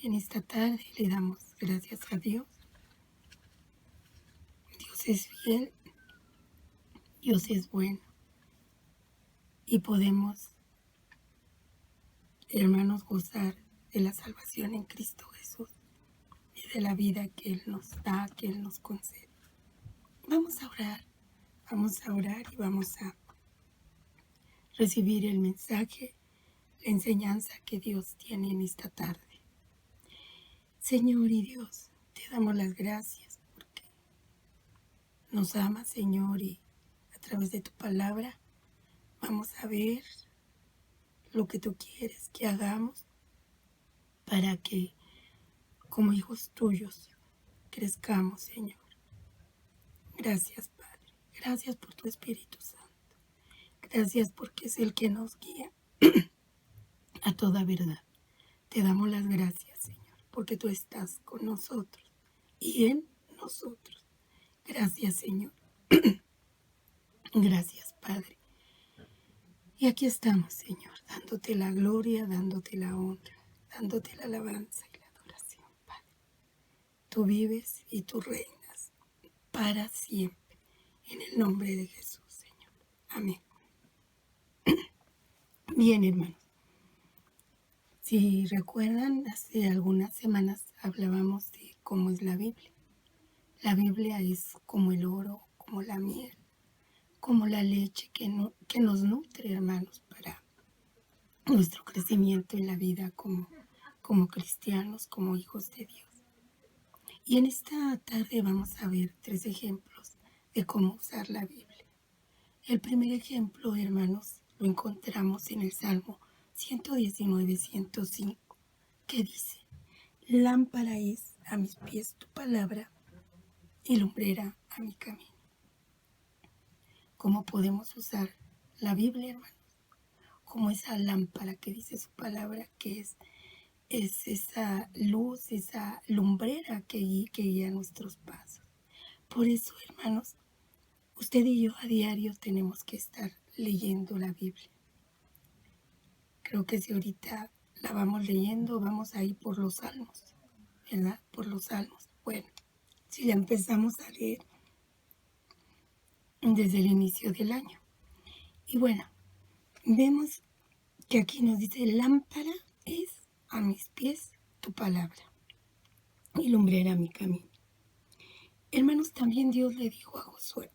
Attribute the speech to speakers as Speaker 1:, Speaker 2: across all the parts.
Speaker 1: En esta tarde le damos gracias a Dios. Dios es fiel, Dios es bueno y podemos, hermanos, gozar de la salvación en Cristo Jesús y de la vida que Él nos da, que Él nos concede. Vamos a orar y vamos a recibir el mensaje, la enseñanza que Dios tiene en esta tarde. Señor y Dios, te damos las gracias porque nos amas, Señor, y a través de tu palabra vamos a ver lo que tú quieres que hagamos para que como hijos tuyos crezcamos, Señor. Gracias, Padre. Gracias por tu Espíritu Santo. Gracias porque es el que nos guía a toda verdad. Te damos las gracias, Señor, porque tú estás con nosotros y en nosotros. Gracias, Señor. Gracias, Padre. Y aquí estamos, Señor, dándote la gloria, dándote la honra, dándote la alabanza y la adoración, Padre. Tú vives y tú reinas para siempre. En el nombre de Jesús, Señor. Amén. Bien, hermanos. Si recuerdan, hace algunas semanas hablábamos de cómo es la Biblia. La Biblia es como el oro, como la miel, como la leche que nos nutre, hermanos, para nuestro crecimiento en la vida como cristianos, como hijos de Dios. Y en esta tarde vamos a ver 3 ejemplos de cómo usar la Biblia. El primer ejemplo, hermanos, lo encontramos en el Salmo 119, 105, que dice: lámpara es a mis pies tu palabra y lumbrera a mi camino. ¿Cómo podemos usar la Biblia, hermanos? Como esa lámpara que dice su palabra, que es esa luz, esa lumbrera que guía nuestros pasos. Por eso, hermanos, usted y yo a diario tenemos que estar leyendo la Biblia. Creo que si ahorita la vamos leyendo, vamos a ir por los salmos, ¿verdad? Por los salmos. Bueno, si la empezamos a leer desde el inicio del año. Y bueno, vemos que aquí nos dice: lámpara es a mis pies tu palabra y lumbrera mi camino. Hermanos, también Dios le dijo a Josué: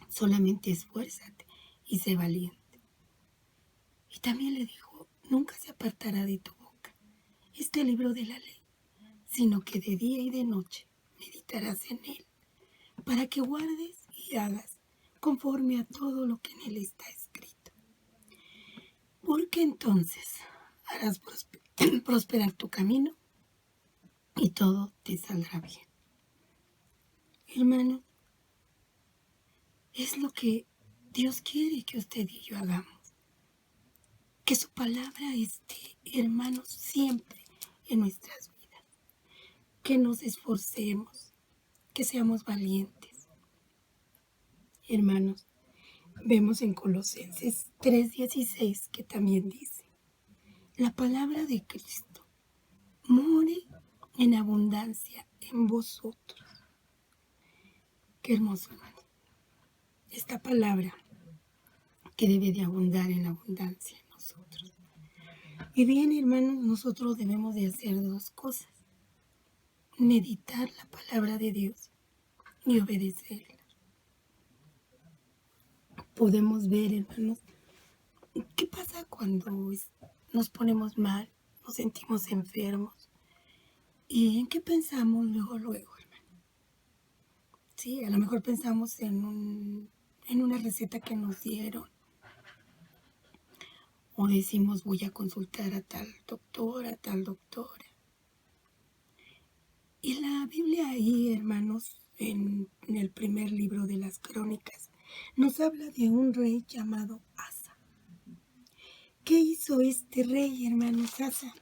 Speaker 1: solamente esfuérzate y sé valiente. Y también le dijo: nunca se apartará de tu boca este libro de la ley, sino que de día y de noche meditarás en él, para que guardes y hagas conforme a todo lo que en él está escrito. Porque entonces harás prosperar tu camino y todo te saldrá bien. Hermanos, es lo que Dios quiere que usted y yo hagamos. Que su palabra esté, hermanos, siempre en nuestras vidas. Que nos esforcemos, que seamos valientes. Hermanos, vemos en Colosenses 3:16 que también dice: la palabra de Cristo more en abundancia en vosotros. Qué hermoso, hermano. Esta palabra que debe de abundar en abundancia en nosotros. Y bien, hermanos, nosotros debemos de hacer 2 cosas: meditar la palabra de Dios y obedecerla. Podemos ver, hermanos, qué pasa cuando nos ponemos mal, nos sentimos enfermos. ¿Y en qué pensamos luego, hermano? Sí, a lo mejor pensamos en una receta que nos dieron. O decimos: voy a consultar a tal doctor, a tal doctora. Y la Biblia ahí, hermanos, en el primer libro de las Crónicas, nos habla de un rey llamado Asa. ¿Qué hizo este rey, hermanos, Asa?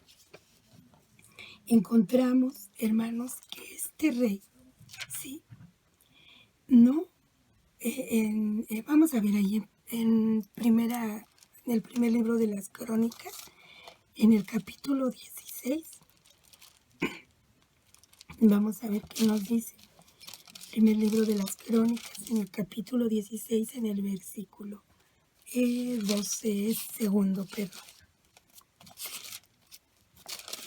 Speaker 1: Encontramos, hermanos, que este rey, sí, no, vamos a ver ahí en el primer libro de las Crónicas, En el capítulo 16, vamos a ver qué nos dice. Primer libro de las Crónicas, en el capítulo 16, en el versículo 12, segundo, perdón.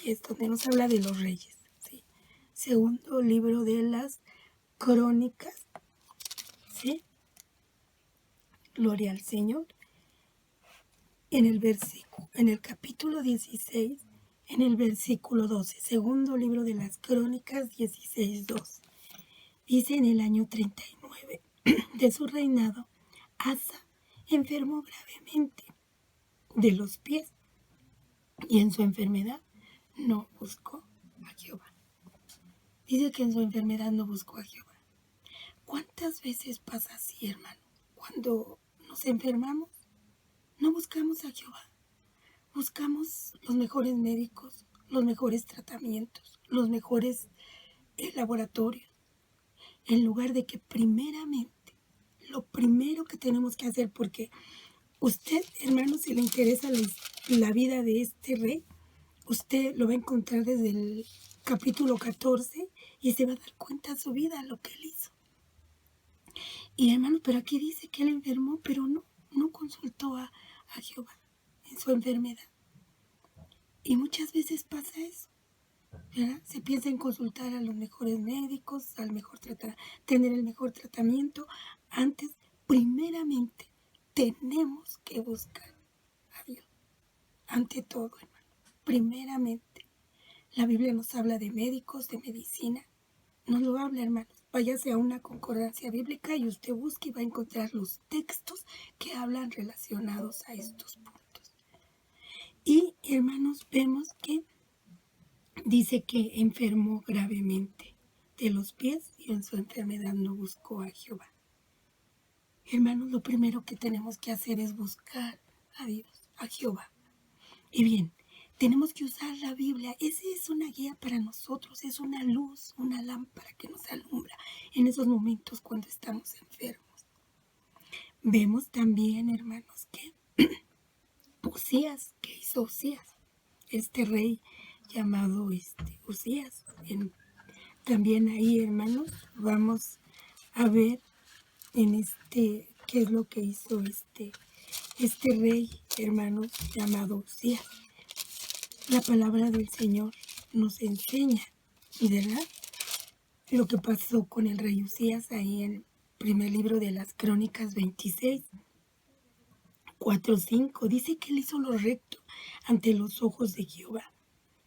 Speaker 1: Y es donde nos habla de los reyes, ¿sí? Segundo libro de las Crónicas, ¿sí? Gloria al Señor. En el capítulo 16, en el versículo 12, segundo libro de las Crónicas 16:2. Dice: en el año 39 de su reinado, Asa enfermó gravemente de los pies, y en su enfermedad no buscó a Jehová. Dice que en su enfermedad no buscó a Jehová. ¿Cuántas veces pasa así, hermano? Cuando nos enfermamos, no buscamos a Jehová. Buscamos los mejores médicos, los mejores tratamientos, los mejores laboratorios, en lugar de que primeramente, lo primero que tenemos que hacer, porque usted, hermano, si le interesa la vida de este rey, usted lo va a encontrar desde el capítulo 14 y se va a dar cuenta de su vida, lo que él hizo. Y hermano, pero aquí dice que él enfermó, pero no consultó a Jehová en su enfermedad. Y muchas veces pasa eso, ¿verdad? Se piensa en consultar a los mejores médicos, tener el mejor tratamiento. Antes, primeramente, tenemos que buscar a Dios. Ante todo, hermano, primeramente. La Biblia nos habla de médicos, de medicina. Nos lo habla, hermanos. Váyase a una concordancia bíblica y usted busque y va a encontrar los textos que hablan relacionados a estos puntos. Y, hermanos, vemos que dice que enfermó gravemente de los pies y en su enfermedad no buscó a Jehová. Hermanos, lo primero que tenemos que hacer es buscar a Dios, a Jehová. Y bien, tenemos que usar la Biblia. Esa es una guía para nosotros, es una luz, una lámpara que nos alumbra en esos momentos cuando estamos enfermos. Vemos también, hermanos, que Usías, ¿qué hizo Usías? Este rey llamado Usías. También ahí, hermanos, vamos a ver en qué es lo que hizo este rey, hermanos, llamado Usías. La palabra del Señor nos enseña, ¿verdad?, lo que pasó con el rey Usías ahí en el primer libro de las Crónicas 26, 4, 5. Dice que él hizo lo recto ante los ojos de Jehová,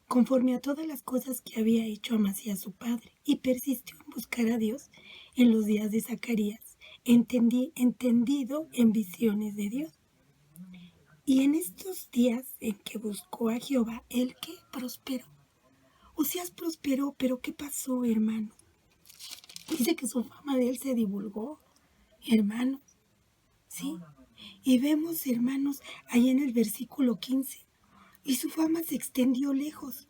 Speaker 1: conforme a todas las cosas que había hecho Amasías su padre, y persistió en buscar a Dios en los días de Zacarías, entendido en visiones de Dios. Y en estos días en que buscó a Jehová, él que prosperó. Usías prosperó, pero ¿qué pasó, hermanos? Dice que su fama de él se divulgó, hermanos, ¿sí? Y vemos, hermanos, ahí en el versículo 15, y su fama se extendió lejos,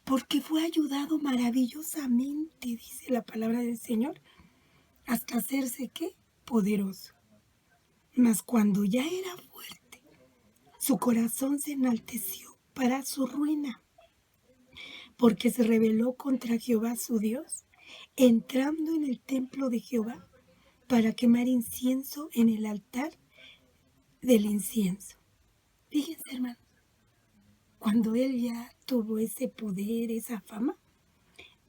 Speaker 1: porque fue ayudado maravillosamente, dice la palabra del Señor, hasta hacerse, ¿qué?, poderoso. Mas cuando ya era fuerte, su corazón se enalteció para su ruina, porque se rebeló contra Jehová su Dios, entrando en el templo de Jehová para quemar incienso en el altar del incienso. Fíjense, hermanos, cuando él ya tuvo ese poder, esa fama,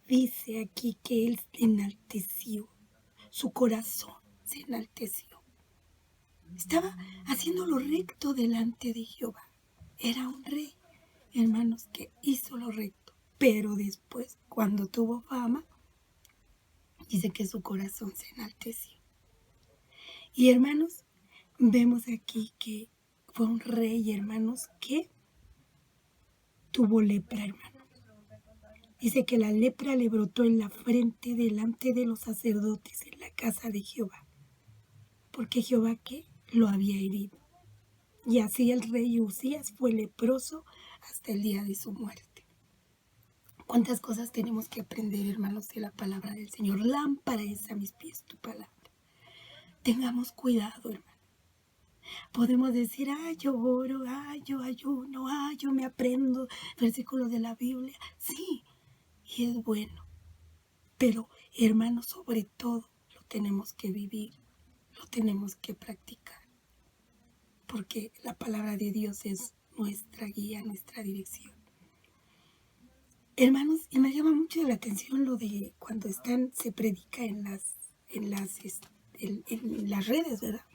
Speaker 1: dice aquí que él enalteció, su corazón se enalteció. Estaba haciendo lo recto delante de Jehová. Era un rey, hermanos, que hizo lo recto. Pero después, cuando tuvo fama, dice que su corazón se enalteció. Y hermanos, vemos aquí que fue un rey, hermanos, que tuvo lepra, hermanos. Dice que la lepra le brotó en la frente delante de los sacerdotes en la casa de Jehová. Porque Jehová, ¿qué?, lo había herido. Y así el rey Usías fue leproso hasta el día de su muerte. ¿Cuántas cosas tenemos que aprender, hermanos, de la palabra del Señor? Lámpara es a mis pies tu palabra. Tengamos cuidado, hermano. Podemos decir, yo oro, yo ayuno, yo me aprendo versículos de la Biblia. Sí, y es bueno. Pero, hermanos, sobre todo lo tenemos que vivir, lo tenemos que practicar. Porque la palabra de Dios es nuestra guía, nuestra dirección. Hermanos, y me llama mucho la atención lo de cuando se predica en las redes, ¿verdad?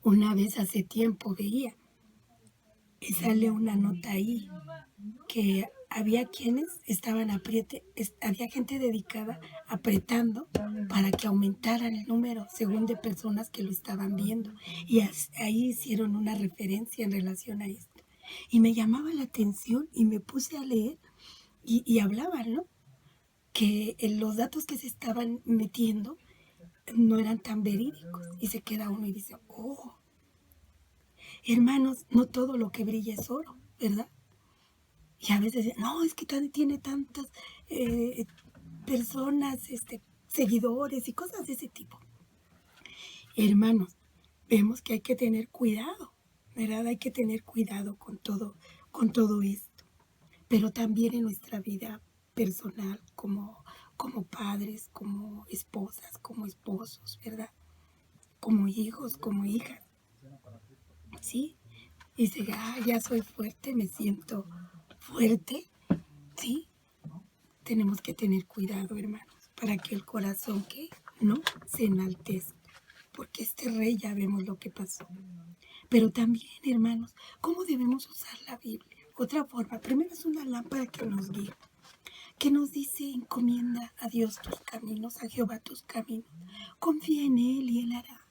Speaker 1: Una vez hace tiempo veía y sale una nota ahí que había quienes estaban había gente dedicada apretando para que aumentara el número según de personas que lo estaban viendo. Y ahí hicieron una referencia en relación a esto. Y me llamaba la atención y me puse a leer y hablaban, ¿no? Que los datos que se estaban metiendo no eran tan verídicos. Y se queda uno y dice, hermanos, no todo lo que brilla es oro, ¿verdad? Y a veces, no, es que tiene tantas personas, seguidores y cosas de ese tipo. Hermanos, vemos que hay que tener cuidado, ¿verdad? Hay que tener cuidado con todo esto. Pero también en nuestra vida personal, como padres, como esposas, como esposos, ¿verdad? Como hijos, como hijas. ¿Sí? Y dice, ya soy fuerte, me siento fuerte, ¿sí? Tenemos que tener cuidado, hermanos, para que el corazón que no se enaltezca, porque este rey ya vemos lo que pasó. Pero también, hermanos, ¿cómo debemos usar la Biblia? Otra forma, primero es una lámpara que nos guía, que nos dice, encomienda a Dios tus caminos, a Jehová tus caminos, confía en Él y Él hará.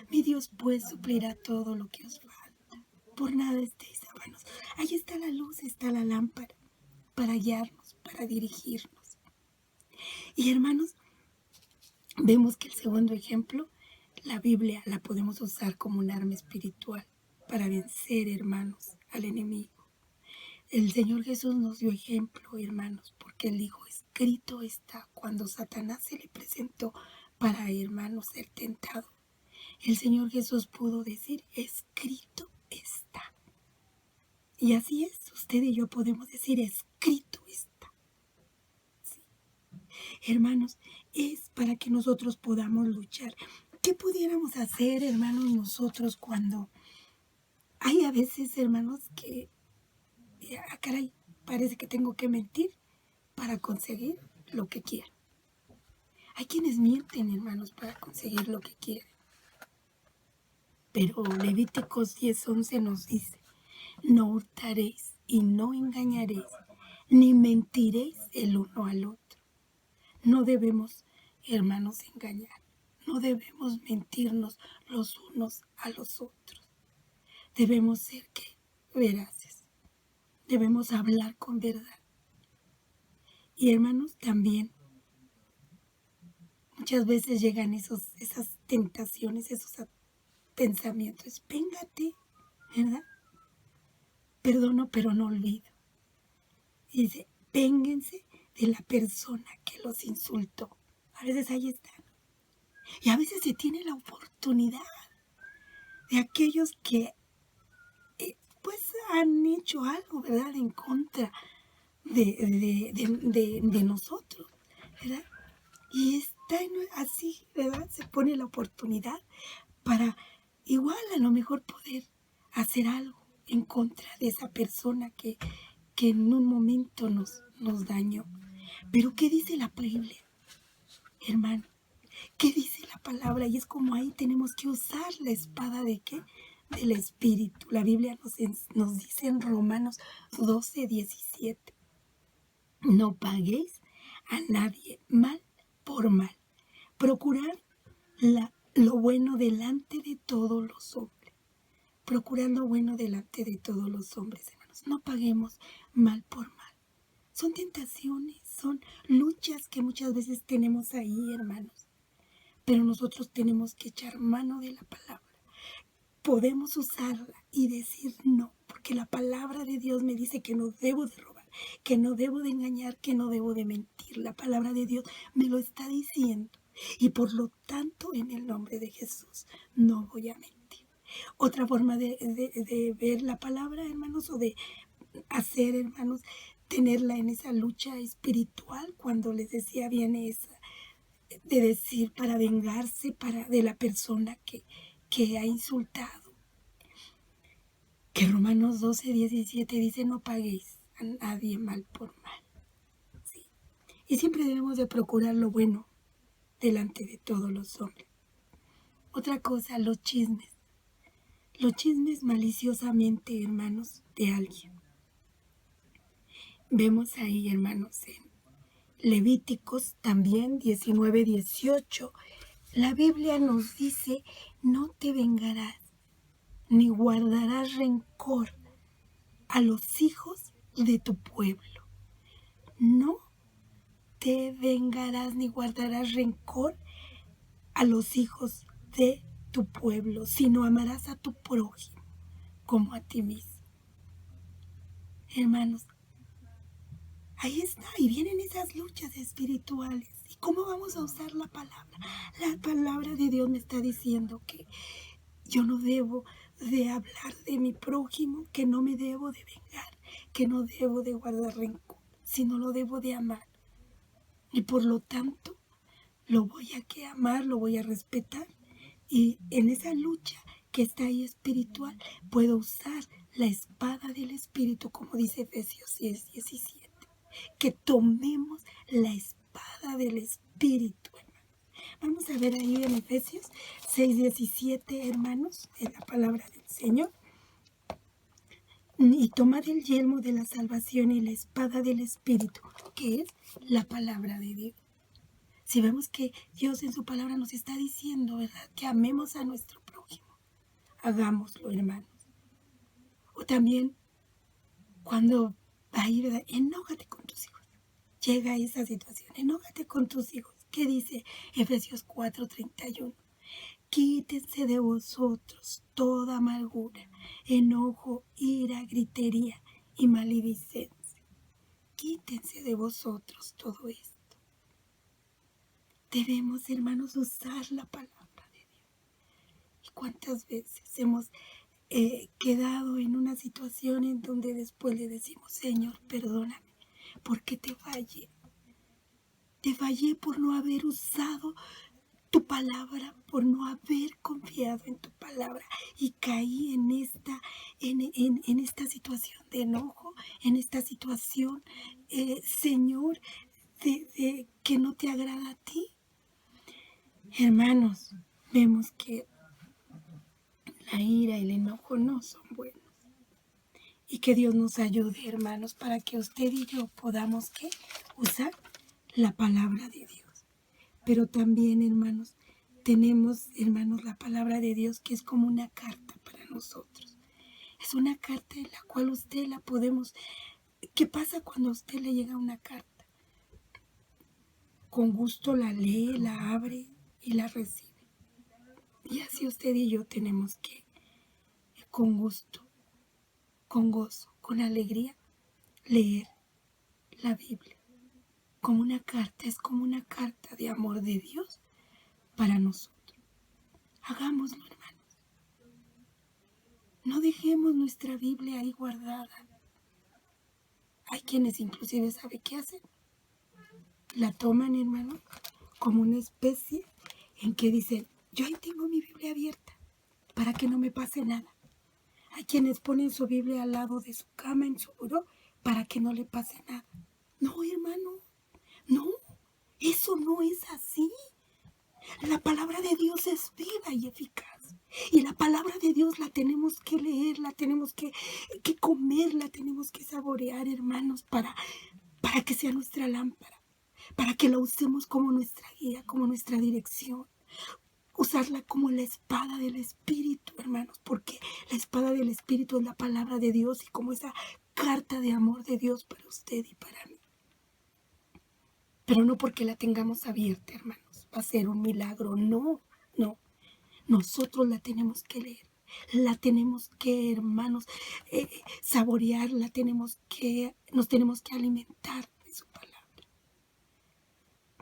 Speaker 1: Mi Dios pues suplirá todo lo que os falta. Por nada estéis hermanos. Ahí está la luz, está la lámpara, para guiarnos, para dirigirnos. Y hermanos, vemos que el segundo ejemplo, la Biblia la podemos usar como un arma espiritual para vencer, hermanos, al enemigo. El Señor Jesús nos dio ejemplo, hermanos, porque Él dijo, escrito está, cuando Satanás se le presentó para, hermanos, ser tentado. El Señor Jesús pudo decir, escrito está. Y así es, usted y yo podemos decir, escrito está. ¿Sí? Hermanos, es para que nosotros podamos luchar. ¿Qué pudiéramos hacer, hermanos, nosotros cuando hay a veces, hermanos, que, caray, parece que tengo que mentir para conseguir lo que quiero? Hay quienes mienten, hermanos, para conseguir lo que quieren. Pero Levíticos 10:11 nos dice, no hurtaréis y no engañaréis, ni mentiréis el uno al otro. No debemos, hermanos, engañar. No debemos mentirnos los unos a los otros. Debemos ser veraces. Debemos hablar con verdad. Y hermanos, también muchas veces llegan esas tentaciones, esos pensamientos. Véngate, ¿verdad? Perdono, pero no olvido. Y dice, vénganse de la persona que los insultó. A veces ahí están. Y a veces se tiene la oportunidad de aquellos que pues han hecho algo, ¿verdad? En contra de nosotros, ¿verdad? Y está así, ¿verdad? Se pone la oportunidad para igual a lo mejor poder hacer algo en contra de esa persona que en un momento nos dañó. Pero ¿qué dice la Biblia, hermano? ¿Qué dice la palabra? Y es como ahí tenemos que usar la espada de ¿qué? Del Espíritu. La Biblia nos dice en Romanos 12:17, no paguéis a nadie mal por mal. Procurar lo bueno delante de todos los hombres. Procurar lo bueno delante de todos los hombres, hermanos. No paguemos mal por mal. Son tentaciones, son luchas que muchas veces tenemos ahí, hermanos. Pero nosotros tenemos que echar mano de la palabra. Podemos usarla y decir no, porque la palabra de Dios me dice que no debo de robar, que no debo de engañar, que no debo de mentir. La palabra de Dios me lo está diciendo. Y por lo tanto, en el nombre de Jesús, no voy a mentir. Otra forma de ver la palabra, hermanos, o de hacer, hermanos, tenerla en esa lucha espiritual, cuando les decía, viene esa de decir para vengarse de la persona que ha insultado. Que Romanos 12:17 dice, no paguéis a nadie mal por mal. ¿Sí? Y siempre debemos de procurar lo bueno delante de todos los hombres. Otra cosa, los chismes. Los chismes maliciosamente, hermanos, de alguien. Vemos ahí, hermanos, en Levíticos también 19:18. La Biblia nos dice, no te vengarás ni guardarás rencor a los hijos de tu pueblo. No te vengarás ni guardarás rencor a los hijos de tu pueblo, sino amarás a tu prójimo como a ti mismo. Hermanos, ahí está, y vienen esas luchas espirituales. ¿Y cómo vamos a usar la palabra? La palabra de Dios me está diciendo que yo no debo de hablar de mi prójimo, que no me debo de vengar, que no debo de guardar rencor, sino lo debo de amar. Y por lo tanto, lo voy a amar, lo voy a respetar. Y en esa lucha que está ahí espiritual, puedo usar la espada del Espíritu, como dice Efesios 6:17. Que tomemos la espada del Espíritu, hermanos. Vamos a ver ahí en Efesios 6:17, hermanos, en la palabra del Señor. Y tomar el yelmo de la salvación y la espada del Espíritu, que es la palabra de Dios. Si vemos que Dios en su palabra nos está diciendo, ¿verdad?, que amemos a nuestro prójimo, hagámoslo, hermanos. O también cuando ahí, ¿verdad?, enójate con tus hijos. Llega a esa situación, enójate con tus hijos. ¿Qué dice Efesios 4:31? Quítense de vosotros toda amargura, enojo, ira, gritería y maledicencia. Quítense de vosotros todo esto. Debemos, hermanos, usar la palabra de Dios. ¿Y cuántas veces hemos quedado en una situación en donde después le decimos, Señor, perdóname, porque te fallé? Te fallé por no haber usado tu palabra, por no haber confiado en tu palabra, y caí en esta situación de enojo, en esta situación, Señor, de que no te agrada a ti. Hermanos, vemos que la ira y el enojo no son buenos. Y que Dios nos ayude, hermanos, para que usted y yo podamos usar la palabra de Dios. Pero también, hermanos, tenemos, hermanos, la palabra de Dios, que es como una carta para nosotros. Es una carta en la cual usted la podemos... ¿Qué pasa cuando a usted le llega una carta? Con gusto la lee, la abre y la recibe. Y así usted y yo tenemos que, con gusto, con gozo, con alegría, leer la Biblia. Como una carta, es como una carta de amor de Dios para nosotros. Hagámoslo, hermanos. No dejemos nuestra Biblia ahí guardada. Hay quienes inclusive, ¿sabe qué hacen? La toman, hermano, como una especie en que dicen, yo ahí tengo mi Biblia abierta para que no me pase nada. Hay quienes ponen su Biblia al lado de su cama, en su buró, para que no le pase nada. No, hermano, no, eso no es así. La palabra de Dios es viva y eficaz. Y la palabra de Dios la tenemos que leer, la tenemos que comer, la tenemos que saborear, hermanos, para que sea nuestra lámpara, para que la usemos como nuestra guía, como nuestra dirección. Usarla como la espada del Espíritu, hermanos, porque la espada del Espíritu es la palabra de Dios y como esa carta de amor de Dios para usted y para mí. Pero no porque la tengamos abierta, hermanos, va a ser un milagro. No, no. Nosotros la tenemos que leer, la tenemos que, hermanos, saborear, nos tenemos que alimentar de su palabra.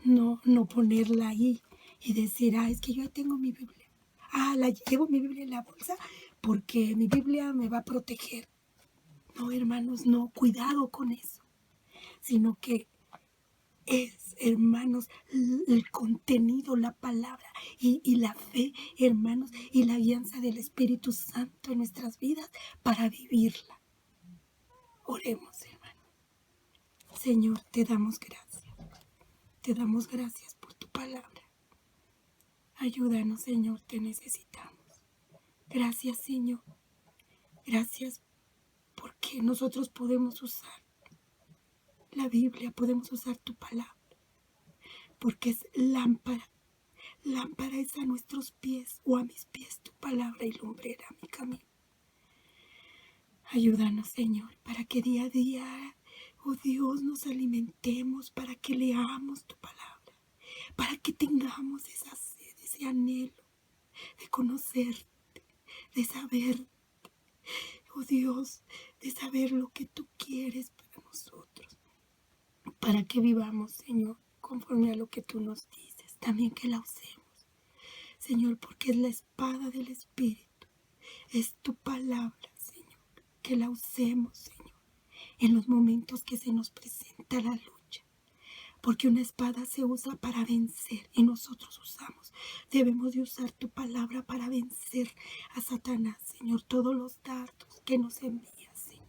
Speaker 1: No ponerla ahí y decir, es que yo ahí tengo mi Biblia. Llevo mi Biblia en la bolsa porque mi Biblia me va a proteger. No, hermanos, no, cuidado con eso, sino que es, hermanos, el contenido, la palabra y la fe, hermanos, y la guianza del Espíritu Santo en nuestras vidas para vivirla. Oremos, hermano. Señor, te damos gracias. Te damos gracias por tu palabra. Ayúdanos, Señor, te necesitamos. Gracias, Señor. Gracias porque nosotros podemos usar la Biblia, podemos usar tu palabra, porque es lámpara. Lámpara es a nuestros pies o a mis pies tu palabra y lumbrera mi camino. Ayúdanos, Señor, para que día a día, oh Dios, nos alimentemos, para que leamos tu palabra, para que tengamos esa sed, ese anhelo de conocerte, de saber, oh Dios, de saber lo que tú quieres para nosotros, para que vivamos, Señor, conforme a lo que tú nos dices, también que la usemos, Señor, porque es la espada del Espíritu, es tu palabra, Señor, que la usemos, Señor, en los momentos que se nos presenta la lucha, porque una espada se usa para vencer y nosotros debemos de usar tu palabra para vencer a Satanás, Señor, todos los dardos que nos envía, Señor,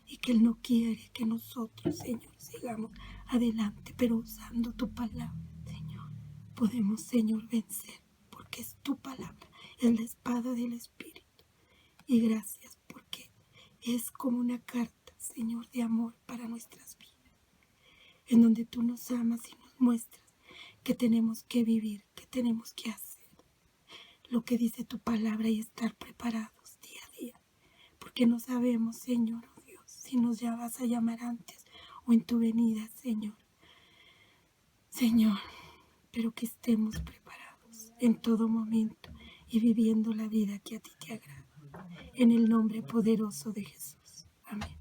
Speaker 1: y que Él no quiere que nosotros, Señor, sigamos adelante, pero usando tu palabra, Señor, podemos, Señor, vencer, porque es tu palabra, es la espada del Espíritu, y gracias porque es como una carta, Señor, de amor para nuestras vidas, en donde tú nos amas y nos muestras que tenemos que vivir, que tenemos que hacer lo que dice tu palabra y estar preparados día a día, porque no sabemos, Señor, oh Dios, si nos ya vas a llamar antes o en tu venida, Señor. Señor, pero que estemos preparados en todo momento y viviendo la vida que a ti te agrada. En el nombre poderoso de Jesús. Amén.